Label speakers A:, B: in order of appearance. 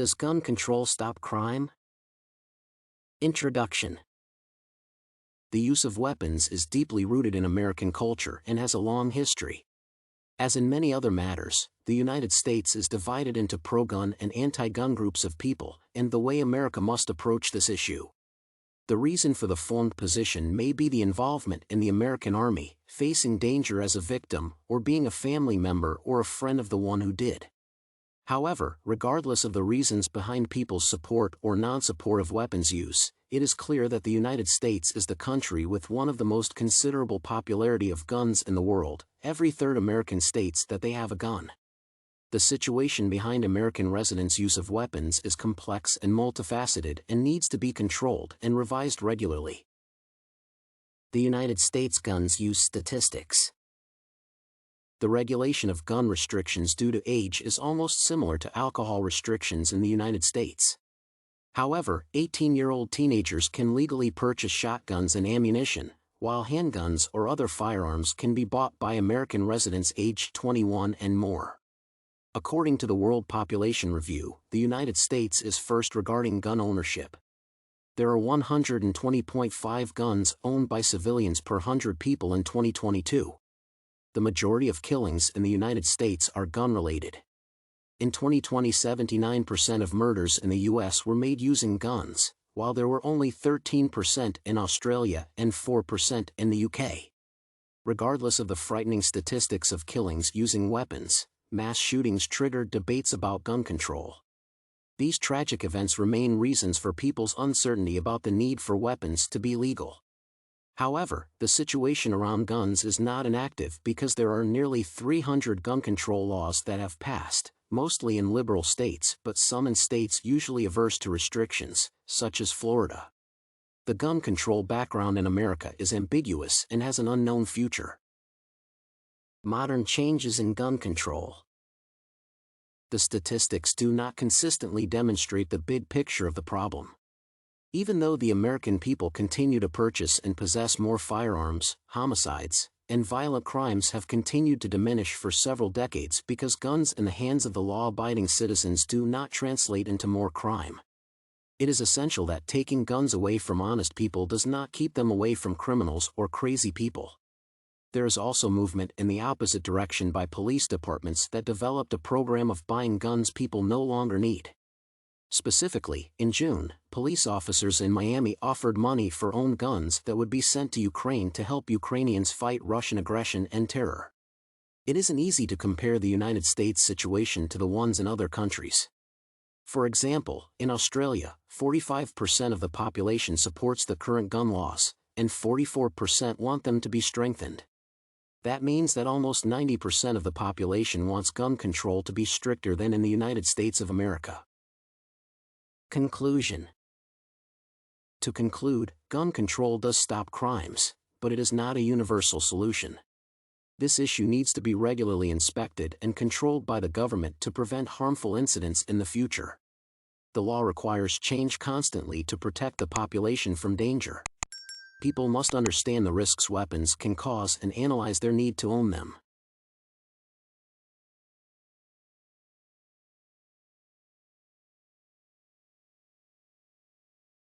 A: Does gun control stop crime? Introduction. The use of weapons is deeply rooted in American culture and has a long history. As in many other matters, the United States is divided into pro-gun and anti-gun groups of people, and the way America must approach this issue. The reason for the formed position may be the involvement in the American Army, facing danger as a victim, or being a family member or a friend of the one who did. However, regardless of the reasons behind people's support or non-support of weapons use, it is clear that the United States is the country with one of the most considerable popularity of guns in the world. Every third American states that they have a gun. The situation behind American residents' use of weapons is complex and multifaceted and needs to be controlled and revised regularly. The United States guns use statistics. The regulation of gun restrictions due to age is almost similar to alcohol restrictions in the United States. However, 18-year-old teenagers can legally purchase shotguns and ammunition, while handguns or other firearms can be bought by American residents aged 21 and more. According to the World Population Review, the United States is first regarding gun ownership. There are 120.5 guns owned by civilians per 100 people in 2022. The majority of killings in the United States are gun-related. In 2020, 79% of murders in the U.S. were made using guns, while there were only 13% in Australia and 4% in the UK. Regardless of the frightening statistics of killings using weapons, mass shootings triggered debates about gun control. These tragic events remain reasons for people's uncertainty about the need for weapons to be legal. However, the situation around guns is not inactive because there are nearly 300 gun control laws that have passed, mostly in liberal states but some in states usually averse to restrictions, such as Florida. The gun control background in America is ambiguous and has an unknown future. Modern changes in gun control. The statistics do not consistently demonstrate the big picture of the problem. Even though the American people continue to purchase and possess more firearms, homicides, and violent crimes have continued to diminish for several decades because guns in the hands of the law-abiding citizens do not translate into more crime. It is essential that taking guns away from honest people does not keep them away from criminals or crazy people. There is also movement in the opposite direction by police departments that developed a program of buying guns people no longer need. Specifically, in June, police officers in Miami offered money for owned guns that would be sent to Ukraine to help Ukrainians fight Russian aggression and terror. It isn't easy to compare the United States situation to the ones in other countries. For example, in Australia, 45% of the population supports the current gun laws, and 44% want them to be strengthened. That means that almost 90% of the population wants gun control to be stricter than in the United States of America. Conclusion. To conclude, gun control does stop crimes, but it is not a universal solution. This issue needs to be regularly inspected and controlled by the government to prevent harmful incidents in the future. The law requires change constantly to protect the population from danger. People must understand the risks weapons can cause and analyze their need to own them.